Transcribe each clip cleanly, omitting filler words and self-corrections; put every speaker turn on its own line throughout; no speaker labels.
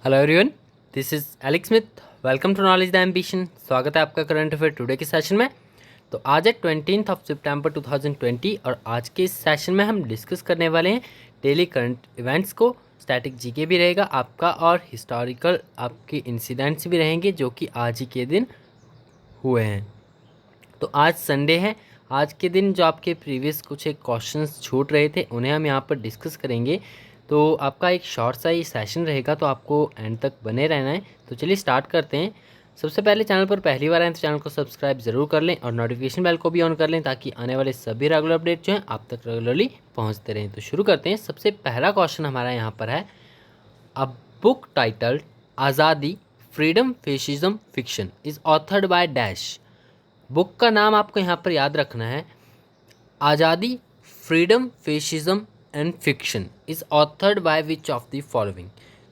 Hello everyone, this is Alex Smith. Welcome to knowledge the ambition. स्वागत है आपका current affair today के session में। तो आज है 20 सितंबर 2020 और आज के इस सेशन में हम डिस्कस करने वाले हैं डेली करंट इवेंट्स को। स्टैटिक जीके भी रहेगा आपका और हिस्टोरिकल आपके इंसिडेंट्स भी रहेंगे जो कि आज ही के दिन हुए हैं। तो आज संडे है। आज के दिन जो आपके प्रीवियस कुछ एक क्वेश्चंस छूट रहे थे उन्हें हम यहाँ पर डिस्कस करेंगे। तो आपका एक शॉर्ट सा ही सेशन रहेगा, तो आपको एंड तक बने रहना है। तो चलिए स्टार्ट करते हैं। सबसे पहले चैनल पर पहली बार आए तो चैनल को सब्सक्राइब जरूर कर लें और नोटिफिकेशन बेल को भी ऑन कर लें ताकि आने वाले सभी रेगुलर अपडेट जो हैं आप तक रेगुलरली पहुँचते रहें। तो शुरू करते हैं। सबसे पहला क्वेश्चन हमारा यहाँ पर है, a book titled Azadi freedom fascism fiction is authored by dash. Book का नाम आपको यहाँ पर याद रखना है, Azadi freedom fascism and fiction is authored by which of the following.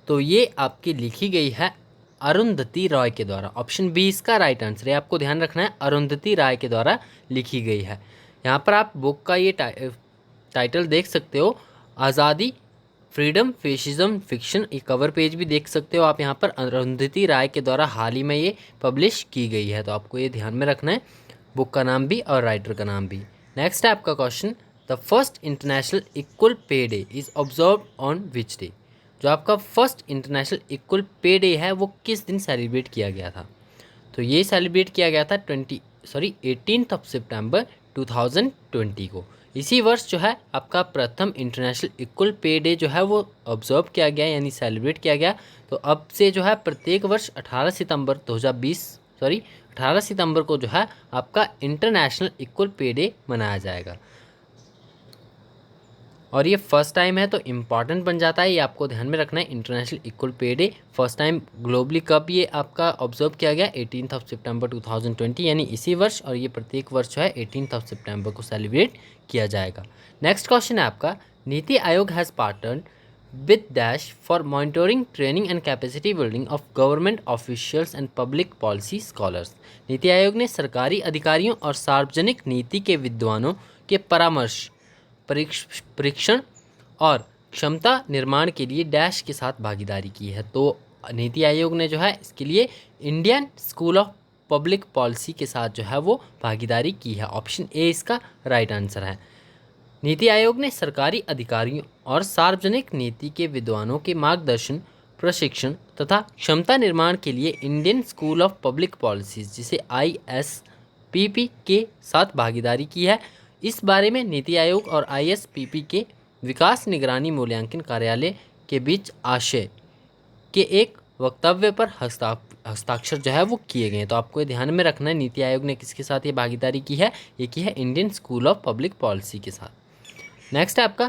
तो ये आपकी लिखी गई है अरुंधति रॉय के द्वारा। ऑप्शन बी इसका राइट आंसर है। आपको ध्यान रखना है, अरुंधति राय के द्वारा लिखी गई है। यहाँ पर आप बुक का ये टाइटल देख सकते हो, आज़ादी फ्रीडम फेशिज्म फिक्शन। एक कवर पेज भी देख सकते हो आप यहाँ पर, अरुंधति राय के द्वारा हाल ही में ये पब्लिश की गई है। तो आपको ये ध्यान में रखना है, बुक का नाम भी और राइटर का नाम भी। नेक्स्ट है आपका question, the first international equal pay day is observe on which day. जो आपका first international equal pay day है वो किस दिन सेलिब्रेट किया गया था। तो ये सेलिब्रेट किया गया था 18 सितंबर 2020 को। इसी वर्ष जो है आपका प्रथम इंटरनेशनल इक्वल पे डे जो है वो ऑब्जर्व किया गया, यानी सेलिब्रेट किया गया। तो अब से जो है प्रत्येक वर्ष 18 सितंबर को जो है आपका इंटरनेशनल इक्वल पे डे मनाया जाएगा। और ये फर्स्ट टाइम है तो इम्पॉर्टेंट बन जाता है, ये आपको ध्यान में रखना है। International equal pay day first time globally कब ये आपका ऑब्जर्व किया गया, 18 सितंबर 2020, यानी इसी वर्ष। और ये प्रत्येक वर्ष जो है 18 सितंबर को सेलिब्रेट किया जाएगा। नेक्स्ट क्वेश्चन है आपका, NITI Aayog has partnered with dash for monitoring training and capacity building of government officials and public policy scholars. NITI Aayog ने सरकारी अधिकारियों और सार्वजनिक नीति के विद्वानों के परामर्श, परीक्षण और क्षमता निर्माण के लिए डैश के साथ भागीदारी की है। तो नीति आयोग ने जो है इसके लिए Indian school of public policy के साथ जो है वो भागीदारी की है। ऑप्शन ए इसका राइट आंसर है। नीति आयोग ने सरकारी अधिकारियों और सार्वजनिक नीति के विद्वानों के मार्गदर्शन, प्रशिक्षण तथा क्षमता निर्माण के लिए Indian school of public policies जिसे ISPP के साथ भागीदारी की है। इस बारे में नीति आयोग और ISPP के विकास निगरानी मूल्यांकन कार्यालय के बीच आशय के एक वक्तव्य पर हस्ताक्षर जो है वो किए गए हैं। तो आपको ये ध्यान में रखना है, नीति आयोग ने किसके साथ ये भागीदारी की है, ये की है Indian school of public policy के साथ। नेक्स्ट है आपका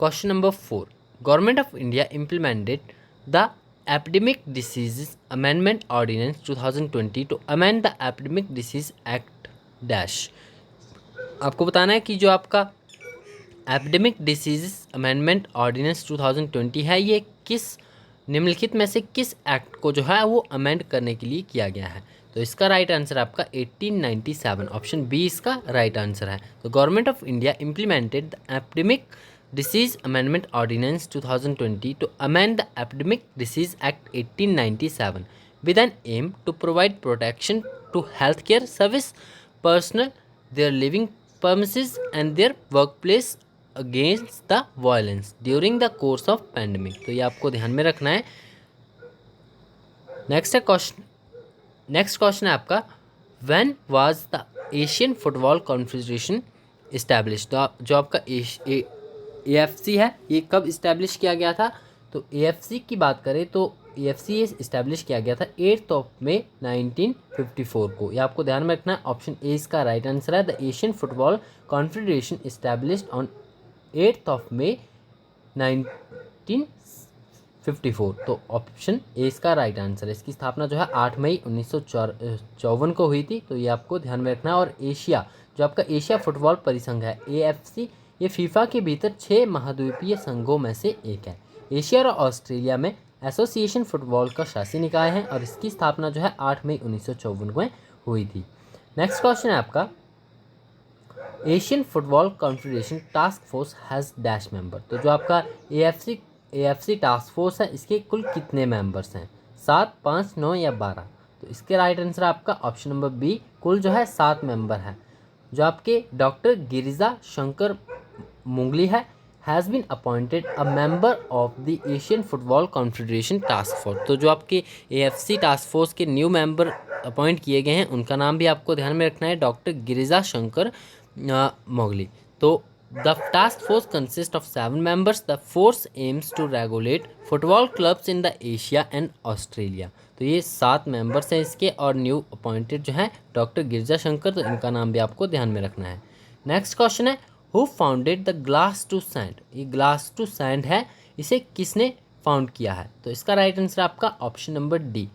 question number 4, government of India implemented the epidemic diseases amendment ordinance 2020 to amend the epidemic disease act dash. आपको बताना है कि जो आपका एपिडेमिक डिसीजेस अमेंडमेंट ऑर्डिनेंस 2020 है, ये किस निम्नलिखित में से किस एक्ट को जो है वो अमेंड करने के लिए किया गया है। तो इसका राइट आंसर आपका 1897, ऑप्शन बी इसका राइट आंसर है। तो government of India implemented the epidemic disease amendment ordinance 2020 to amend the epidemic disease act 1897 with an aim to provide protection to healthcare service personnel, their living premises and their workplace against the violence during the course of pandemic। तो ये आपको ध्यान में रखना है। Next question है आपका, when was the Asian Football confederation establish. तो जो आपका AFC है ये कब इस्टेब्लिश किया गया था। तो AFC की बात करें तो AFC इस्टेब्लिश किया गया था 8 मई 1954 को। ये आपको ध्यान में रखना है, ऑप्शन ए इसका राइट आंसर है। The Asian Football confederation established on 8 मई 1954। तो ऑप्शन ए इसका राइट आंसर है। इसकी स्थापना जो है 8 मई 1954 को हुई थी। तो ये आपको ध्यान में रखना है। और एशिया जो आपका एशिया फुटबॉल परिसंघ है AFC, ये फीफा के भीतर 6 महाद्वीपीय संघों में से एक है। एशिया और ऑस्ट्रेलिया में एसोसिएशन फुटबॉल का शासी निकाय है और इसकी स्थापना जो है 8 मई 1954 में हुई थी। नेक्स्ट क्वेश्चन है आपका, Asian Football Confederation task force has dash member. तो जो आपका AFC AFC टास्क फोर्स है इसके कुल कितने मेंबर्स हैं? 7, 5, 9 या 12? तो इसके राइट आंसर आपका ऑप्शन नंबर बी, कुल जो है 7 मेंबर है। जो आपके डॉक्टर गिरिजा शंकर मुंगली है, has been appointed a member of the Asian Football Confederation task force. तो जो आपके AFC टास्क फोर्स के न्यू मेंबर अपॉइंट किए गए हैं उनका नाम भी आपको ध्यान में रखना है, डॉक्टर गिरिजा शंकर मोगली। तो the task force consist of 7 members. The force aims to regulate football clubs in the Asia and Australia. तो ये 7 मेंबर्स हैं इसके, और न्यू अपॉइंटेड जो है डॉक्टर गिरिजा शंकर, तो इनका नाम भी आपको ध्यान में रखना है। नेक्स्ट क्वेश्चन है, who founded the glass to sand? ये ग्लास टू सैंड है, इसे किसने फाउंड किया है? तो इसका राइट आंसर आपका option number D,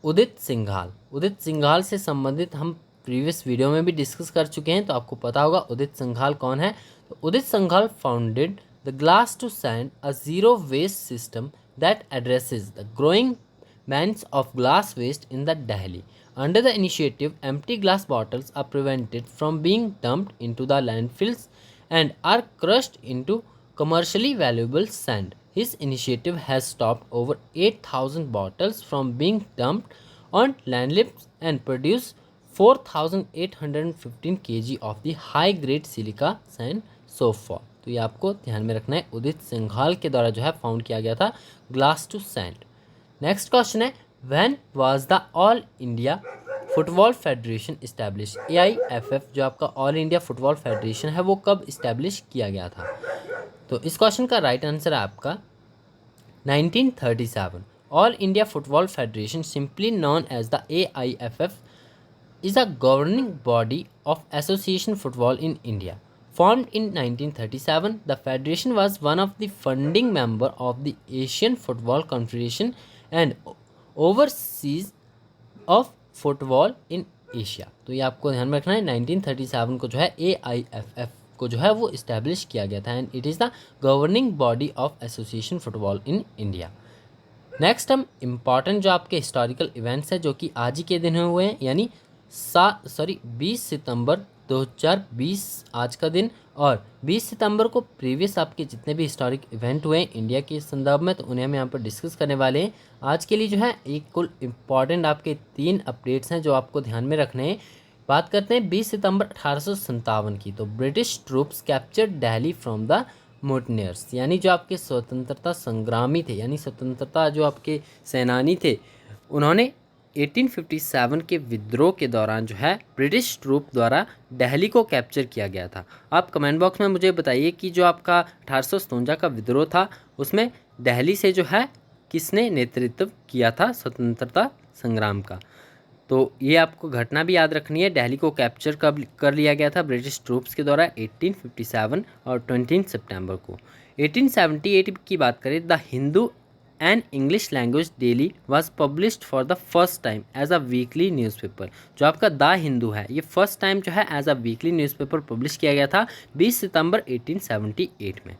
Udit Singhal. Udit Singhal से संबंधित हम प्रीवियस वीडियो में भी डिस्कस कर चुके हैं, तो आपको पता होगा उदित सिंघाल कौन है। तो Udit Singhal founded the glass to Sand, a zero waste system that addresses the growing bands of glass waste in the Delhi. Under the initiative, empty glass bottles are prevented from being dumped into the landfills and are crushed into commercially valuable sand. His initiative has stopped over 8,000 bottles from being dumped on landfills and produced 4,815 kg of the high-grade silica sand so far. तो ये आपको ध्यान में रखना है, उदित सिंघाल के द्वारा जो है फाउंड किया गया था Glass to Sand. Next question है, when was the All India football Federation establish? AIFF जो आपका ऑल इंडिया फुटबॉल फेडरेशन है वो कब इस्टेब्लिश किया गया था? तो इस क्वेश्चन का राइट आंसर है आपका 1937। All India football federation, simply known as the AIFF, is a governing body of association football in India. Formed in 1937, the federation was one of the founding member of the Asian Football Confederation and overseas of football in Asia. तो ये आपको ध्यान में रखना है, 1937 को जो है AIFF को जो है वो इस्टेब्लिश किया गया था, and it is the governing body of association football in India. Next हम इम्पॉर्टेंट जो आपके हिस्टोरिकल इवेंट्स हैं जो कि आज ही के दिन हुए हैं, यानी 20 सितंबर 2020 आज का दिन, और 20 सितंबर को प्रीवियस आपके जितने भी हिस्टोरिक इवेंट हुए हैं इंडिया के संदर्भ में, तो उन्हें हम यहाँ पर डिस्कस करने वाले हैं। आज के लिए जो है एक कुल इम्पॉर्टेंट आपके 3 अपडेट्स हैं जो आपको ध्यान में रखने हैं। बात करते हैं 20 सितंबर 1857 की। तो British troops captured Delhi from the mutineers, यानी जो आपके स्वतंत्रता संग्रामी थे, यानी स्वतंत्रता जो आपके सेनानी थे, उन्होंने 1857 के विद्रोह के दौरान जो है ब्रिटिश ट्रूप द्वारा दिल्ली को कैप्चर किया गया था। आप कमेंट बॉक्स में मुझे बताइए कि जो आपका 1857 का विद्रोह था उसमें दिल्ली से जो है किसने नेतृत्व किया था स्वतंत्रता संग्राम का। तो ये आपको घटना भी याद रखनी है, दिल्ली को कैप्चर कब कर लिया गया था ब्रिटिश ट्रूप्स के द्वारा 1857 और 20 सितंबर को। 1878 की बात करें, the Hindu and English language daily was published for the first time as a weekly newspaper. जो आपका द हिंदू है ये फर्स्ट टाइम जो है as a weekly newspaper publish किया गया था 20 सितंबर 1878 में।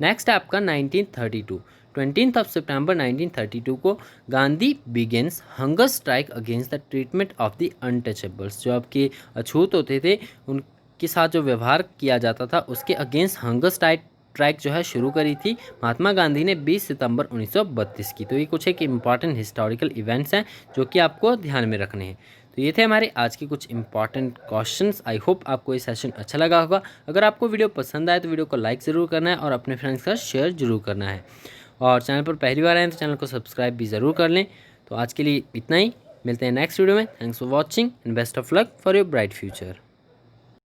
नेक्स्ट है आपका 1932। 20 सितंबर 1932 को Gandhi begins hunger strike against the treatment of the untouchables. जो आपके अछूत होते थे उनके साथ जो व्यवहार किया जाता था उसके अगेंस्ट हंगर स्ट्राइक जो है शुरू करी थी महात्मा गांधी ने 20 सितंबर 1932 की। तो ये कुछ एक इम्पॉर्टेंट हिस्टोरिकल इवेंट्स हैं जो कि आपको ध्यान में रखने हैं। तो ये थे हमारे आज के कुछ इंपॉर्टेंट क्वेश्चंस। आई होप आपको ये सेशन अच्छा लगा होगा। अगर आपको वीडियो पसंद आए तो वीडियो को लाइक ज़रूर करना है और अपने फ्रेंड्स का शेयर जरूर करना है, और चैनल पर पहली बार आए तो चैनल को सब्सक्राइब भी ज़रूर कर लें। तो आज के लिए इतना ही, मिलते हैं नेक्स्ट वीडियो में। Thanks for watching and best of luck for your bright future.